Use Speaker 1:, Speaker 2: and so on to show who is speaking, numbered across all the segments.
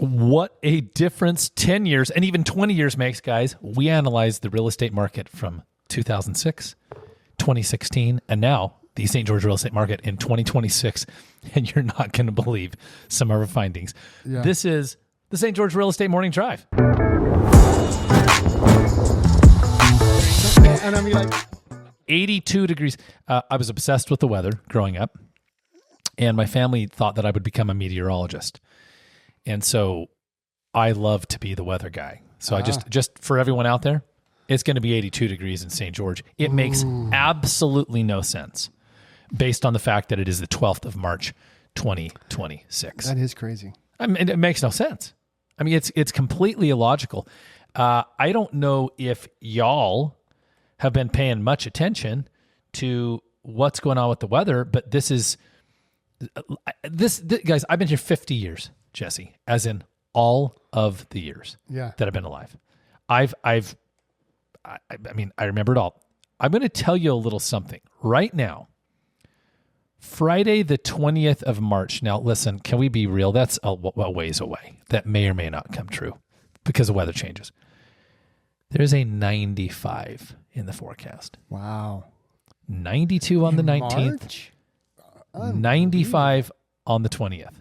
Speaker 1: What a difference 10 years and even 20 years makes, guys. We analyzed the real estate market from 2006, 2016, and now the St. George real estate market in 2026. And you're not going to believe some of our findings. Yeah. This is the St. George Real Estate Morning Drive. And I mean, like 82 degrees. I was obsessed with the weather growing up, and my family thought that I would become a meteorologist. And so I love to be the weather guy. So I just for everyone out there, it's going to be 82 degrees in St. George. It makes absolutely no sense based on the fact that it is the 12th of March, 2026.
Speaker 2: That is crazy.
Speaker 1: I mean, it makes no sense. I mean, it's completely illogical. I don't know if y'all have been paying much attention to what's going on with the weather, but this guys, I've been here 50 years. Jesse, as in all of the years that I've been alive. I mean, I remember it all. I'm going to tell you a little something right now. Friday, the 20th of March. Now, listen, can we be real? That's a ways away. That may or may not come true because the weather changes. There's a 95 in the forecast.
Speaker 2: Wow.
Speaker 1: 92 on the 19th. 95 on the 20th.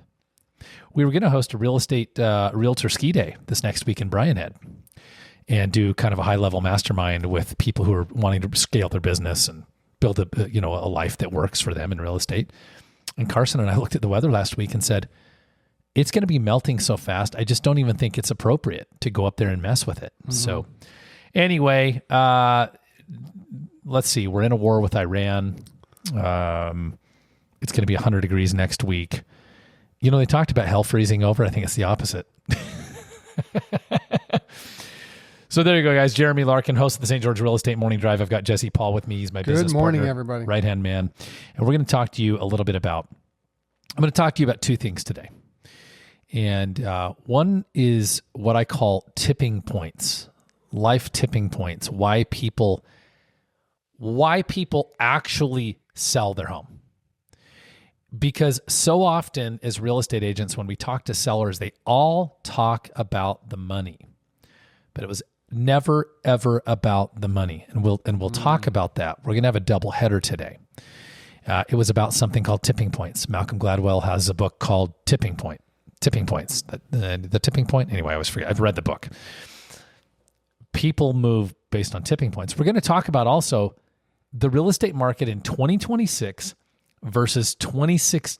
Speaker 1: We were going to host a real estate realtor ski day this next week in Bryan Head and do kind of a high-level mastermind with people who are wanting to scale their business and build a life that works for them in real estate. And Carson and I looked at the weather last week and said, it's going to be melting so fast, I just don't even think it's appropriate to go up there and mess with it. Mm-hmm. So anyway, let's see. We're in a war with Iran. It's going to be 100 degrees next week. You know, they talked about hell freezing over. I think it's the opposite. So there you go, guys. Jeremy Larkin, host of the St. George Real Estate Morning Drive. I've got Jesse Paul with me. He's my business partner.
Speaker 2: Good morning, everybody.
Speaker 1: Right-hand man. And we're going to talk to you a little bit about, I'm going to talk to you about two things today. And one is what I call tipping points, life tipping points, why people actually sell their home. Because so often as real estate agents, when we talk to sellers, they all talk about the money, but it was never, ever about the money. And we'll talk about that. We're going to have a double header today. It was about something called tipping points. Malcolm Gladwell has a book called Tipping Points. The tipping point. Anyway, I always forget. I've read the book. People move based on tipping points. We're going to talk about also the real estate market in 2026 versus 2026,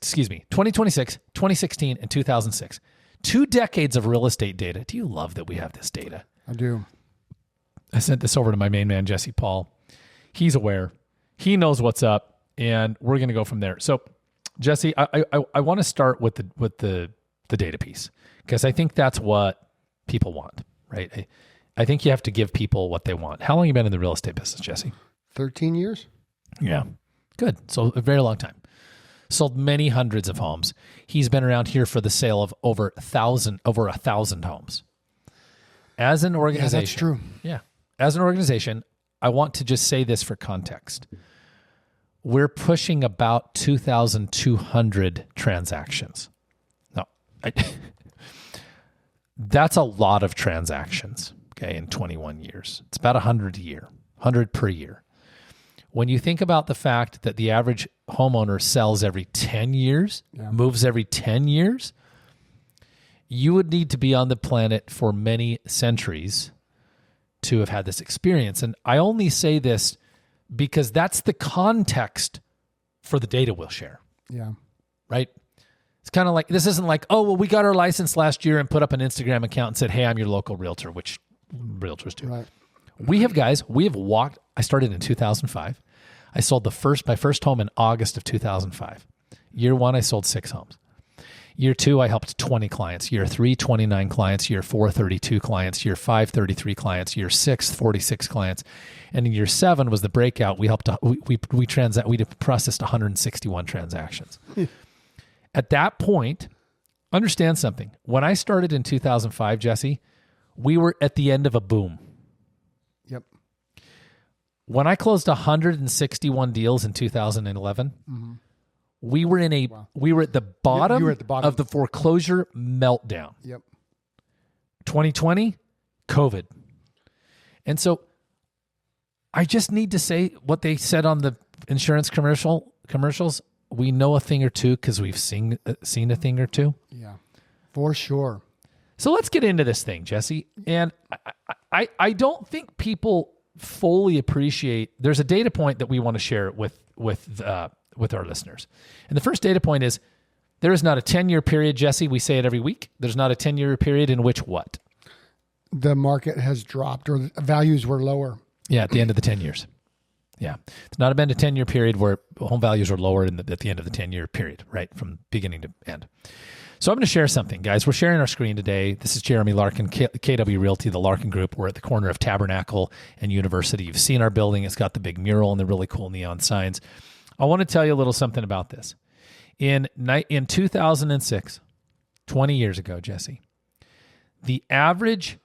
Speaker 1: 2016, and 2006. 2 decades of real estate data. Do you love that we have this data?
Speaker 2: I do.
Speaker 1: I sent this over to my main man, Jesse Paul. He's aware. He knows what's up, and we're going to go from there. So, Jesse, I want to start with the data piece because I think that's what people want, right? I think you have to give people what they want. How long have you been in the real estate business, Jesse?
Speaker 2: 13 years.
Speaker 1: Yeah. Good. So a very long time. Sold many hundreds of homes. He's been around here for the sale of over 1,000 homes. As an organization.
Speaker 2: Yeah, that's true.
Speaker 1: Yeah. As an organization, I want to just say this for context. We're pushing about 2,200 transactions. No, that's a lot of transactions, okay, in 21 years. It's about 100 a year, 100 per year. When you think about the fact that the average homeowner sells every 10 years, moves every 10 years, you would need to be on the planet for many centuries to have had this experience. And I only say this because that's the context for the data we'll share.
Speaker 2: Yeah.
Speaker 1: Right? It's kind of like, this isn't like, oh, well, we got our license last year and put up an Instagram account and said, hey, I'm your local realtor, which realtors do.
Speaker 2: Right.
Speaker 1: We have walked. I started in 2005. I sold my first home in August of 2005. Year 1, I sold 6 homes. Year 2, I helped 20 clients. Year 3, 29 clients. Year 4, 32 clients. Year 5, 33 clients. Year 6, 46 clients. And in year 7 was the breakout. We processed 161 transactions. At that point, understand something. When I started in 2005, Jesse, we were at the end of a boom.
Speaker 2: Yep.
Speaker 1: When I closed 161 deals in 2011, we were at the bottom, of the foreclosure meltdown.
Speaker 2: Yep.
Speaker 1: 2020, COVID. And so I just need to say what they said on the insurance commercials. We know a thing or two because we've seen a thing or two.
Speaker 2: Yeah, for sure.
Speaker 1: So let's get into this thing, Jesse. And I don't think people fully appreciate. There's a data point that we want to share with our listeners. And the first data point is there is not a 10-year period, Jesse. We say it every week. There's not a 10-year period in which what?
Speaker 2: The market has dropped or the values were lower.
Speaker 1: Yeah, at the end of the 10 years. Yeah. It's not been a 10-year period where home values are lower at the end of the 10-year period, right? From beginning to end. So I'm going to share something, guys. We're sharing our screen today. This is Jeremy Larkin, KW Realty, the Larkin Group. We're at the corner of Tabernacle and University. You've seen our building. It's got the big mural and the really cool neon signs. I want to tell you a little something about this. In 2006, 20 years ago, Jesse, the average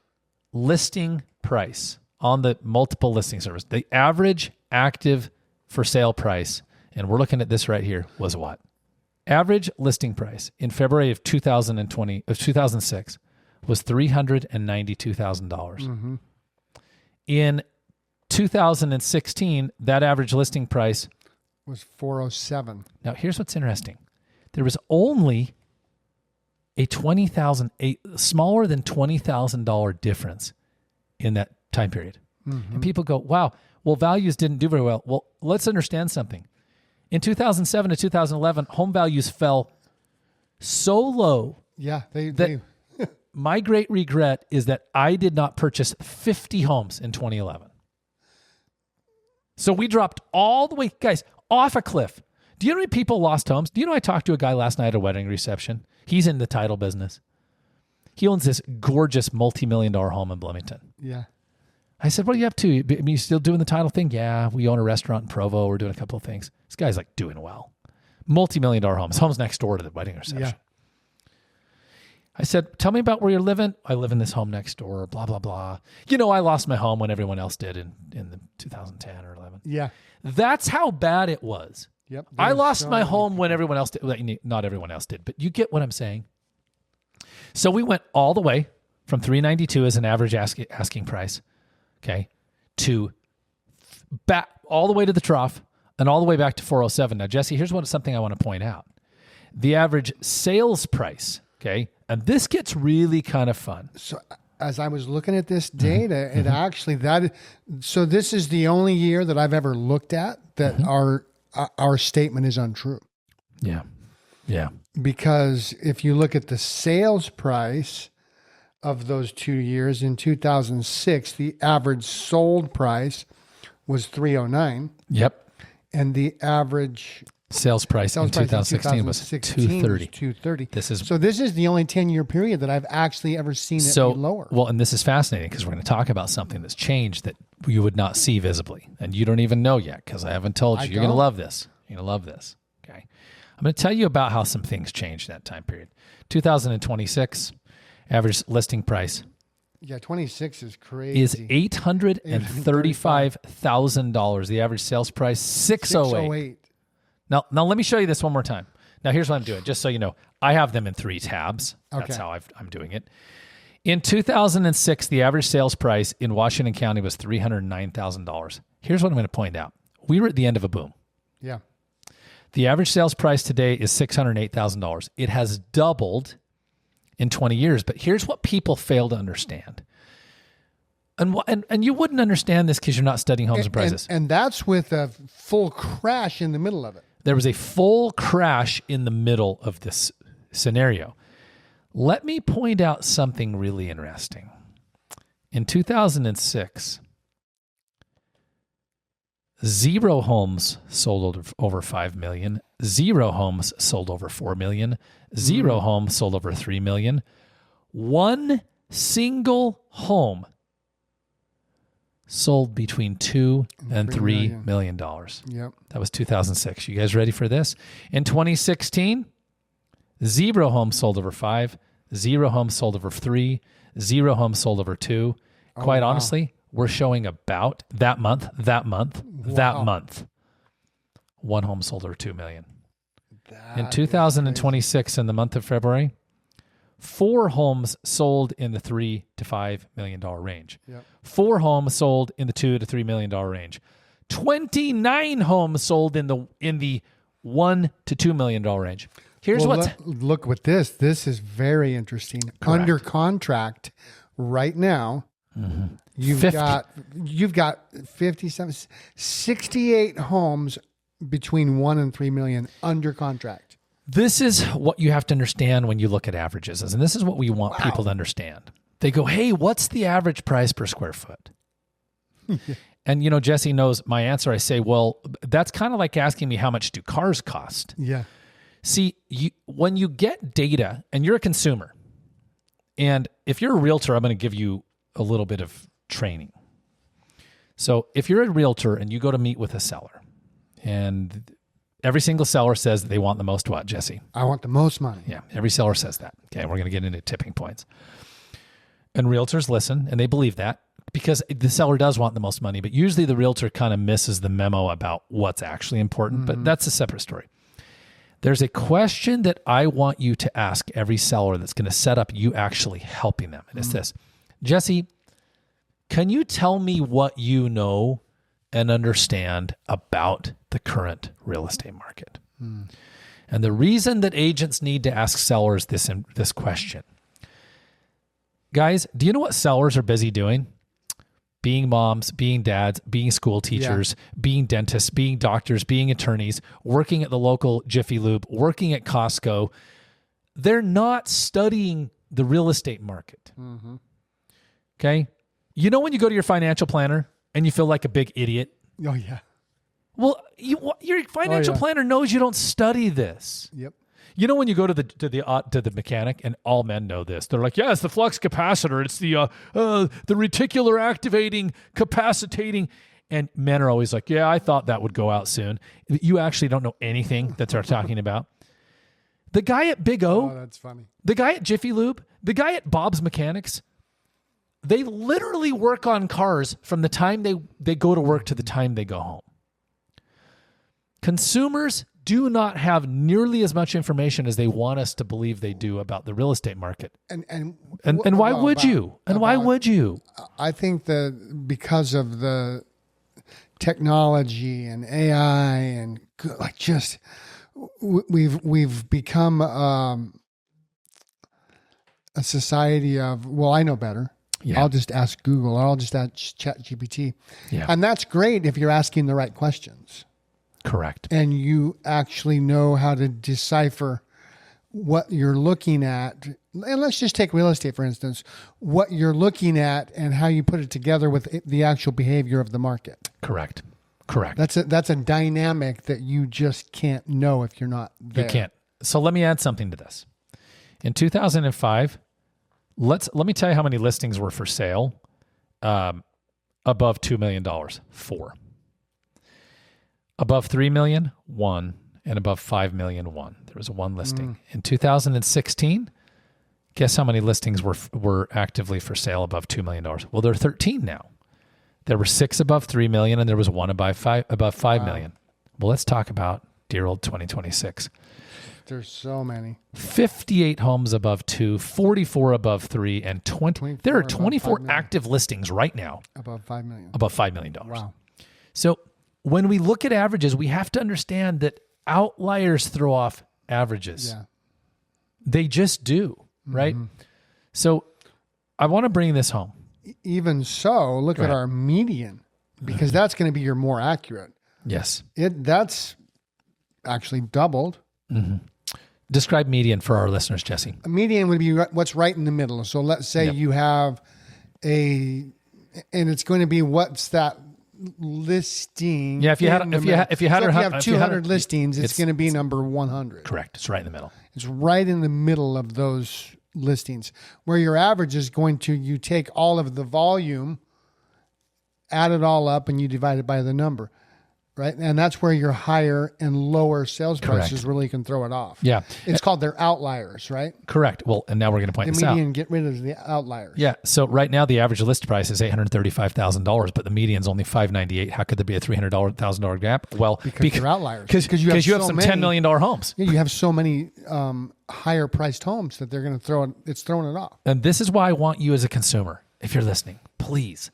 Speaker 1: listing price on the multiple listing service, the average active for sale price, and we're looking at this right here, was what? Average listing price in February of 2006 was $392,000.
Speaker 2: Mm-hmm.
Speaker 1: In 2016, that average listing price
Speaker 2: was $407.
Speaker 1: Now, here's what's interesting. There was only a smaller than $20,000 difference in that time period.
Speaker 2: Mm-hmm.
Speaker 1: And people go, wow, well, values didn't do very well. Well, let's understand something. In 2007 to 2011, home values fell so low.
Speaker 2: Yeah,
Speaker 1: My great regret is that I did not purchase 50 homes in 2011. So we dropped all the way, guys, off a cliff. Do you know how many people lost homes? Do you know I talked to a guy last night at a wedding reception? He's in the title business. He owns this gorgeous multi-million-dollar home in Bloomington.
Speaker 2: Yeah.
Speaker 1: I said, what are you up to? I mean, you still doing the title thing? Yeah, we own a restaurant in Provo. We're doing a couple of things. This guy's like doing well. Multi-million-dollar home. His home's next door to the wedding reception.
Speaker 2: Yeah.
Speaker 1: I said, tell me about where you're living. I live in this home next door, blah, blah, blah. You know, I lost my home when everyone else did in the 2010 or 11.
Speaker 2: Yeah.
Speaker 1: That's how bad it was.
Speaker 2: Yep.
Speaker 1: I lost my home when everyone else did. Well, not everyone else did, but you get what I'm saying. So we went all the way from $392 as an average asking price, okay, to back all the way to the trough and all the way back to $407. Now, Jesse, here's something I want to point out. The average sales price, okay, and this gets really kind of fun.
Speaker 2: So as I was looking at this data, it actually so this is the only year that I've ever looked at that our statement is untrue.
Speaker 1: Yeah. Yeah.
Speaker 2: Because if you look at the sales price of those 2 years, in 2006, the average sold price was $309.
Speaker 1: Yep.
Speaker 2: And the average
Speaker 1: sales price in 2016 was $230.
Speaker 2: $230. So this is the only 10-year period that I've actually ever seen it be lower.
Speaker 1: Well, and this is fascinating because we're going to talk about something that's changed that you would not see visibly. And you don't even know yet because I haven't told you. You're going to love this. You're going to love this. Okay. I'm going to tell you about how some things changed that time period. 2026, average listing price.
Speaker 2: Yeah, 26 is crazy.
Speaker 1: Is $835,000. The average sales price, $608. Now let me show you this one more time. Now, here's what I'm doing, just so you know. I have them in 3 tabs. That's how I'm doing it. In 2006, the average sales price in Washington County was $309,000. Here's what I'm going to point out. We were at the end of a boom.
Speaker 2: Yeah.
Speaker 1: The average sales price today is $608,000. It has doubled in 20 years, but here's what people fail to understand. And you wouldn't understand this because you're not studying homes and prices.
Speaker 2: And that's with a full crash in the middle of it.
Speaker 1: There was a full crash in the middle of this scenario. Let me point out something really interesting. In 2006, 0 homes sold over 5 million. 0 homes sold over 4 million. 0 homes sold over 3 million. One single home sold between $2 and $3 million.
Speaker 2: Yep.
Speaker 1: That was 2006. You guys ready for this? In 2016, 0 homes sold over 5, 0 homes sold over 3, 0 homes sold over 2. Quite honestly, we're showing about that month, one home sold over 2 million. In 2026, in the month of February, 4 homes sold in the $3 to $5 million range.
Speaker 2: Yep.
Speaker 1: 4 homes sold in the $2 to $3 million range. 29 homes sold in the $1 to $2 million range. Here's what's
Speaker 2: look with this. This is very interesting.
Speaker 1: Correct.
Speaker 2: Under contract right now, you've
Speaker 1: 50.
Speaker 2: got 68 homes between 1 and 3 million under contract.
Speaker 1: This is what you have to understand when you look at averages, and this is what we want people to understand. They go, hey, what's the average price per square foot? And, Jesse knows my answer. I say, well, that's kind of like asking me how much do cars cost?
Speaker 2: Yeah.
Speaker 1: See, when you get data, and you're a consumer, and if you're a realtor, I'm going to give you a little bit of training. So if you're a realtor and you go to meet with a seller, and every single seller says that they want the most what, Jesse?
Speaker 2: I want the most money.
Speaker 1: Yeah, every seller says that. Okay, we're going to get into tipping points. And realtors listen, and they believe that because the seller does want the most money, but usually the realtor kind of misses the memo about what's actually important, but that's a separate story. There's a question that I want you to ask every seller that's going to set up you actually helping them. And it's this: Jesse, can you tell me what you know and understand about the current real estate market? And the reason that agents need to ask sellers this question, guys, do you know what sellers are busy doing? Being moms, being dads, being school teachers, being dentists, being doctors, being attorneys, working at the local Jiffy Lube, working at Costco. They're not studying the real estate market. Okay? When you go to your financial planner and you feel like a big idiot?
Speaker 2: Oh, yeah.
Speaker 1: Well, your financial planner knows you don't study this.
Speaker 2: Yep.
Speaker 1: When you go to the mechanic, and all men know this, they're like, "Yeah, it's the flux capacitor. It's the reticular activating capacitating." And men are always like, "Yeah, I thought that would go out soon." You actually don't know anything that they're talking about. The guy at Big O,
Speaker 2: that's funny.
Speaker 1: the guy at Jiffy Lube, the guy at Bob's Mechanics, they literally work on cars from the time they go to work to the time they go home. Consumers do not have nearly as much information as they want us to believe they do about the real estate market. And why would you? And why would you?
Speaker 2: I think that because of the technology and AI and we've become a society of, well, I know better. Yeah. I'll just ask Google, or I'll just ask ChatGPT. Yeah. And that's great if you're asking the right questions.
Speaker 1: Correct.
Speaker 2: And you actually know how to decipher what you're looking at. And let's just take real estate, for instance, what you're looking at and how you put it together with the actual behavior of the market.
Speaker 1: Correct.
Speaker 2: That's a dynamic that you just can't know if you're not there.
Speaker 1: You can't. So let me add something to this. In 2005, let me tell you how many listings were for sale above $2 million. 4. Above 3 million, 1, and above 5 million, 1. There was 1 listing. In 2016, guess how many listings were actively for sale above $2 million? Well, there are 13 now. There were 6 above 3 million, and there was 1 above 5 million. Well, let's talk about dear old 2026.
Speaker 2: There's so many.
Speaker 1: 58 homes above 2, 44 above 3, and 20. There are 24 active listings right now.
Speaker 2: Above $5 million.
Speaker 1: Above $5 million.
Speaker 2: Wow.
Speaker 1: So when we look at averages, we have to understand that outliers throw off averages.
Speaker 2: Yeah.
Speaker 1: They just do, right? So I want to bring this home.
Speaker 2: Even so, look at our median, because that's going to be your more accurate.
Speaker 1: Yes.
Speaker 2: That's actually doubled.
Speaker 1: Describe median for our listeners, Jesse.
Speaker 2: A median would be what's right in the middle. So let's say you have and it's going to be what's that listing.
Speaker 1: Yeah, if you have
Speaker 2: 200 listings, it's going to be number 100.
Speaker 1: Correct. It's right in the middle.
Speaker 2: It's right in the middle of those listings, where your average is going to, you take all of the volume, add it all up, and you divide it by the number. right? And that's where your higher and lower sales
Speaker 1: Correct.
Speaker 2: prices really can throw it off.
Speaker 1: Yeah.
Speaker 2: It's called their outliers, right?
Speaker 1: Correct. Well, and now we're going to point
Speaker 2: The
Speaker 1: this out.
Speaker 2: median get rid of the outliers.
Speaker 1: Yeah. So right now the average list price is $835,000, but the median's only $598,000. How could there be a $300,000 gap? Well,
Speaker 2: Because they're outliers.
Speaker 1: Because you have
Speaker 2: so
Speaker 1: some
Speaker 2: many,
Speaker 1: $10 million homes.
Speaker 2: Yeah, you have so many higher priced homes that they're going to throw it. It's throwing it off.
Speaker 1: And this is why I want you as a consumer, if you're listening, please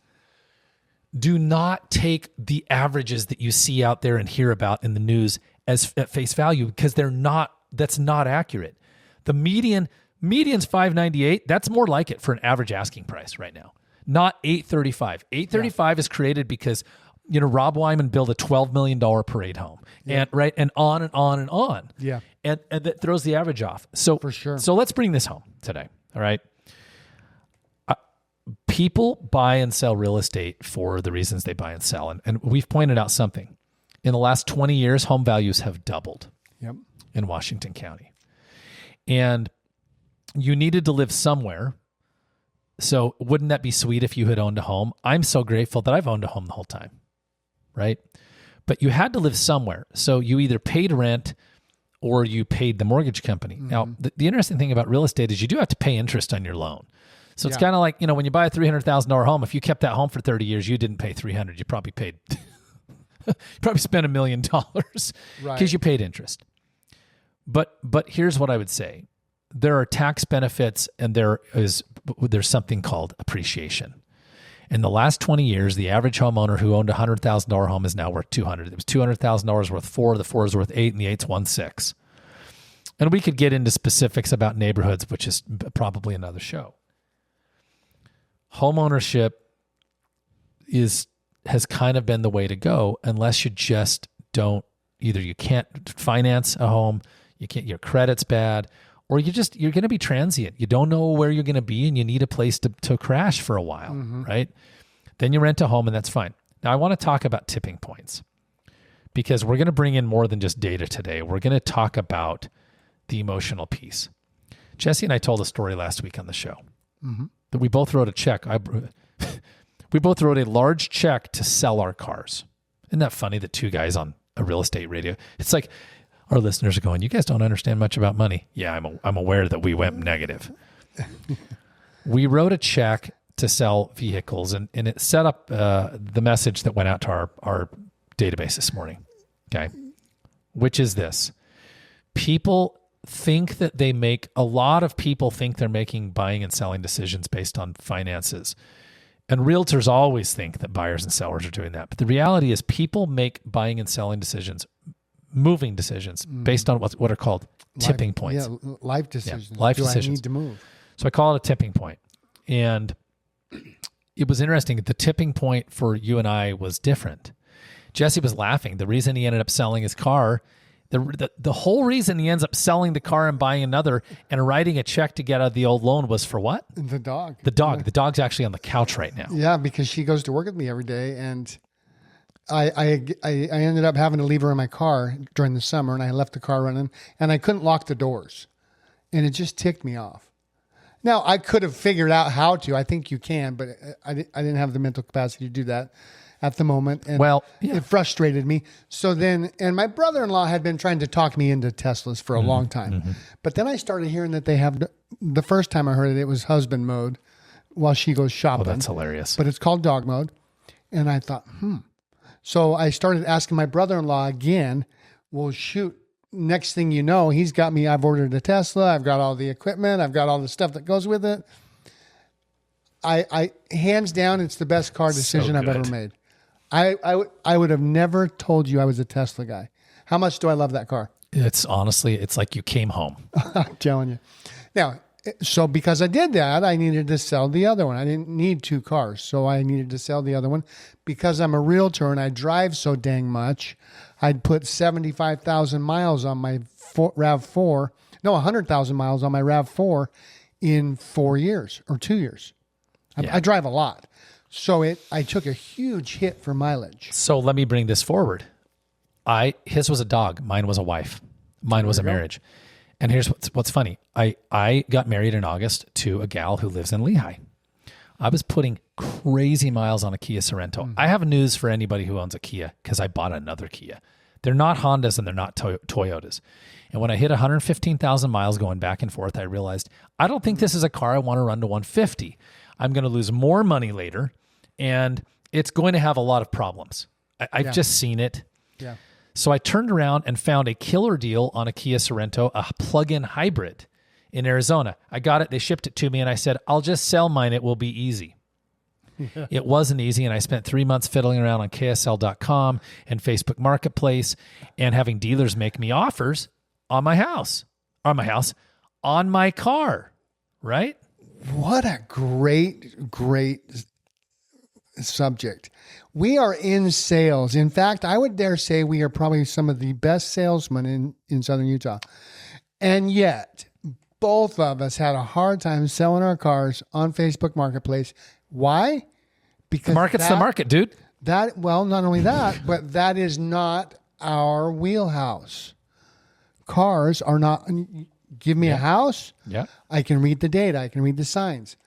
Speaker 1: do not take the averages that you see out there and hear about in the news as at face value, because that's not accurate. The median's $598. That's more like it for an average asking price right now, not $835. $835 is created because, Rob Wyman built a $12 million parade home, and on and on and on.
Speaker 2: Yeah.
Speaker 1: And that throws the average off. So
Speaker 2: For sure.
Speaker 1: So let's bring this home today. All right. People buy and sell real estate for the reasons they buy and sell. And we've pointed out something. In the last 20 years, home values have doubled in Washington County. And you needed to live somewhere. So wouldn't that be sweet if you had owned a home? I'm so grateful that I've owned a home the whole time, right? But you had to live somewhere. So you either paid rent or you paid the mortgage company. Mm-hmm. Now, the interesting thing about real estate is you do have to pay interest on your loan. So it's kind of like, when you buy a $300,000 home, if you kept that home for 30 years, you didn't pay $300,000. You probably paid, you probably spent $1 million because you paid interest. But here's what I would say. There are tax benefits and there's something called appreciation. In the last 20 years, the average homeowner who owned a $100,000 home is now worth $200,000. It was $200,000 worth 4, the 4 is worth 8, and the 8's 1/6. And we could get into specifics about neighborhoods, which is probably another show. Homeownership has kind of been the way to go, unless you just don't, either you can't finance a home, your credit's bad, or you're going to be transient. You don't know where you're going to be and you need a place to crash for a while, right? Then you rent a home and that's fine. Now I want to talk about tipping points, because we're going to bring in more than just data today. We're going to talk about the emotional piece. Jesse and I told a story last week on the show. That we both wrote a check. We both wrote a large check to sell our cars. Isn't that funny? The two guys on a real estate radio. It's like our listeners are going, you guys don't understand much about money. Yeah, I'm aware that we went negative. We wrote a check to sell vehicles, and it set up the message that went out to our database this morning. Okay. Which is this. A lot of people think they're making buying and selling decisions based on finances. And realtors always think that buyers and sellers are doing that. But the reality is people make buying and selling decisions, moving decisions, based on what are called tipping points.
Speaker 2: Yeah, life decisions.
Speaker 1: Life
Speaker 2: Do
Speaker 1: decisions.
Speaker 2: I need to move?
Speaker 1: So I call it a tipping point. And it was interesting. The tipping point for you and I was different. Jesse was laughing. The reason he ended up selling his car, the whole reason he ends up selling the car and buying another and writing a check to get out of the old loan was for what?
Speaker 2: The dog.
Speaker 1: The dog. Yeah. The dog's actually on the couch right now.
Speaker 2: Yeah, because she goes to work with me every day, and I ended up having to leave her in my car during the summer, and I left the car running, and I couldn't lock the doors, and it just ticked me off. Now, I could have figured out how to. I think you can, but I didn't have the mental capacity to do that at the moment. And it frustrated me. So then, and my brother-in-law had been trying to talk me into Teslas for a long time. But then I started hearing that they have, the first time I heard it was husband mode while she goes shopping.
Speaker 1: Oh, that's hilarious.
Speaker 2: But it's called dog mode. And I thought, So I started asking my brother-in-law again, well, shoot, next thing you know, he's got me, I've ordered a Tesla. I've got all the equipment. I've got all the stuff that goes with it. I hands down, it's the best car decision I've ever made. I would have never told you I was a Tesla guy. How much do I love that car?
Speaker 1: It's honestly, it's like you came home.
Speaker 2: I'm telling you. Now, so because I did that, I needed to sell the other one. I didn't need two cars, so I needed to sell the other one. Because I'm a realtor and I drive so dang much, I'd put 75,000 miles on my RAV4. No, 100,000 miles on my RAV4 in 4 years or 2 years. I drive a lot. So I took a huge hit for mileage.
Speaker 1: So let me bring this forward. His was a dog. Mine was a wife. Mine was a marriage. And here's what's funny. I got married in August to a gal who lives in Lehigh. I was putting crazy miles on a Kia Sorento. I have news for anybody who owns a Kia because I bought another Kia. They're not Hondas and they're not Toyotas. And when I hit 115,000 miles going back and forth, I realized I don't think this is a car I want to run to 150. I'm going to lose more money later, and it's going to have a lot of problems. I've just seen it.
Speaker 2: Yeah.
Speaker 1: So I turned around and found a killer deal on a Kia Sorento, a plug-in hybrid in Arizona. I got it. They shipped it to me, and I said, I'll just sell mine. It will be easy. It wasn't easy, and I spent 3 months fiddling around on KSL.com and Facebook Marketplace and having dealers make me offers on my car, right?
Speaker 2: What a great subject. We are in sales. In fact, I would dare say we are probably some of the best salesmen in Southern Utah. And yet, both of us had a hard time selling our cars on Facebook Marketplace. Why? Because
Speaker 1: the market's the market, dude.
Speaker 2: Well, not only that, but that is not our wheelhouse. Cars are not. Give me a house.
Speaker 1: Yeah.
Speaker 2: I can read the data. I can read the signs.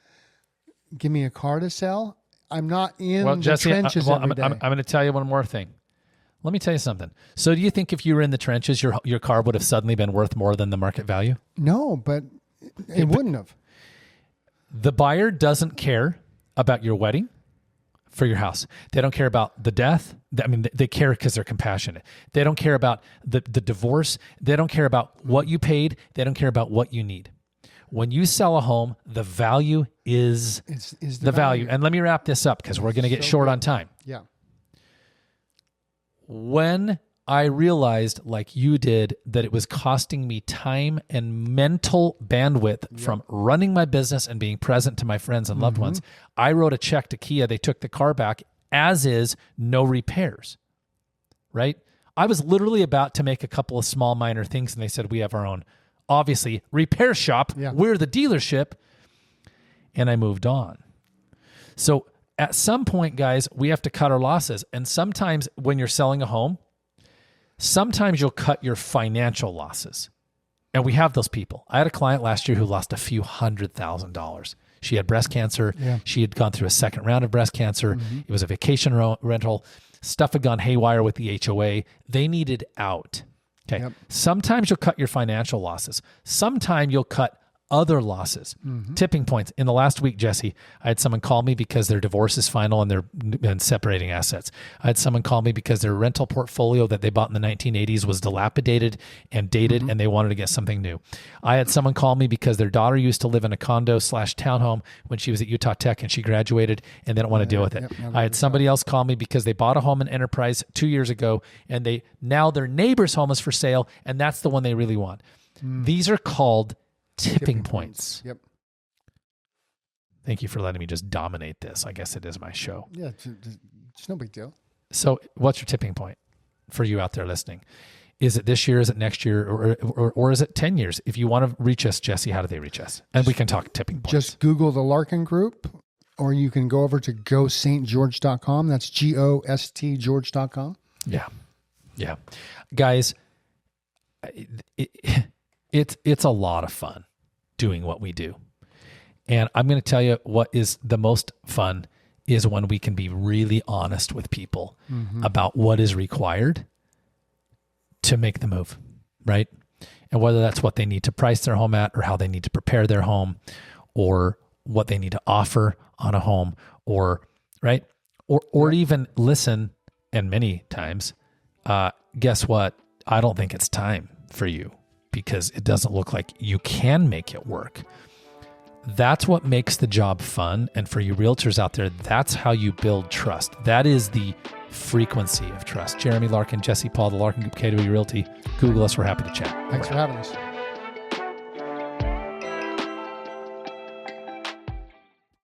Speaker 2: Give me a car to sell. I'm not in the
Speaker 1: Jesse,
Speaker 2: trenches every day.
Speaker 1: I'm going to tell you one more thing. Let me tell you something. So do you think if you were in the trenches, your car would have suddenly been worth more than the market value?
Speaker 2: No, but it wouldn't have.
Speaker 1: The buyer doesn't care about your wedding for your house. They don't care about the death. I mean, they care because they're compassionate. They don't care about the divorce. They don't care about what you paid. They don't care about what you need. When you sell a home, the value is the value. And let me wrap this up because we're going to get short on time.
Speaker 2: Yeah.
Speaker 1: When I realized, like you did, that it was costing me time and mental bandwidth from running my business and being present to my friends and loved ones, I wrote a check to Kia. They took the car back as is, no repairs, right? I was literally about to make a couple of small minor things, and they said, we have our own, obviously, repair shop.
Speaker 2: Yeah.
Speaker 1: We're the dealership. And I moved on. So at some point, guys, we have to cut our losses. And sometimes when you're selling a home, sometimes you'll cut your financial losses. And we have those people. I had a client last year who lost a few $100,000. She had breast cancer.
Speaker 2: Yeah.
Speaker 1: She had gone through a second round of breast cancer. It was a vacation rental. Stuff had gone haywire with the HOA. They needed out. Okay.
Speaker 2: Yep.
Speaker 1: Sometimes you'll cut your financial losses. Sometimes you'll cut other losses. Tipping points. In the last week, Jesse, I had someone call me because their divorce is final and they're separating assets. I had someone call me because their rental portfolio that they bought in the 1980s was dilapidated and dated and they wanted to get something new. I had someone call me because their daughter used to live in a condo/townhome when she was at Utah Tech and she graduated and they don't want to deal with it. I had somebody else call me because they bought a home in Enterprise 2 years ago and now their neighbor's home is for sale and that's the one they really want. These are called tipping points.
Speaker 2: Yep.
Speaker 1: Thank you for letting me just dominate this. I guess it is my show.
Speaker 2: Yeah, it's no big deal.
Speaker 1: So what's your tipping point for you out there listening? Is it this year? Is it next year? Or is it 10 years? If you want to reach us, Jesse, how do they reach us? And we can talk tipping points.
Speaker 2: Just Google the Larkin Group, or you can go over to gostgeorge.com. That's GOST George.com.
Speaker 1: Yeah. Yeah. Guys, it's a lot of fun doing what we do. And I'm going to tell you what is the most fun is when we can be really honest with people about what is required to make the move, right? And whether that's what they need to price their home at or how they need to prepare their home or what they need to offer on a home or, right? Or even listen, and many times, guess what? I don't think it's time for you because it doesn't look like you can make it work. That's what makes the job fun. And for you realtors out there, that's how you build trust. That is the frequency of trust. Jeremy Larkin, Jesse Paul, the Larkin Group, KW Realty. Google us. We're happy to chat.
Speaker 2: Thanks for having us.